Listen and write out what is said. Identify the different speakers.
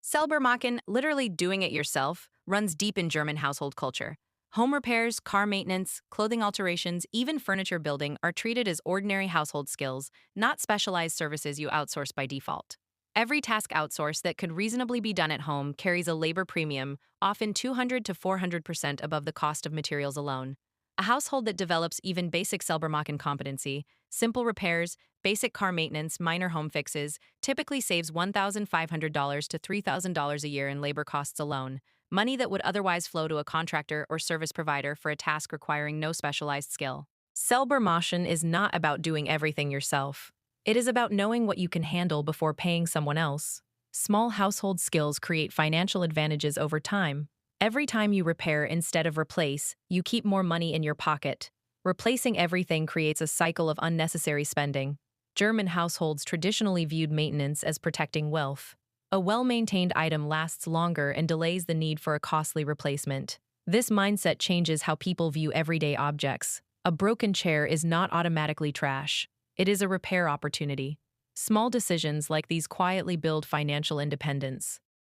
Speaker 1: Selbermachen, literally doing it yourself, runs deep in German household culture. Home repairs, car maintenance, clothing alterations, even furniture building are treated as ordinary household skills, not specialized services you outsource by default. Every task outsourced that could reasonably be done at home carries a labor premium, often 200 to 400% above the cost of materials alone. A household that develops even basic Selbermachen competency, simple repairs, basic car maintenance, minor home fixes, typically saves $1,500 to $3,000 a year in labor costs alone, money that would otherwise flow to a contractor or service provider for a task requiring no specialized skill. Selbermachen is not about doing everything yourself. It is about knowing what you can handle before paying someone else. Small household skills create financial advantages over time. Every time you repair instead of replace, you keep more money in your pocket. Replacing everything creates a cycle of unnecessary spending. German households traditionally viewed maintenance as protecting wealth. A well-maintained item lasts longer and delays the need for a costly replacement. This mindset changes how people view everyday objects. A broken chair is not automatically trash. It is a repair opportunity. Small decisions like these quietly build financial independence.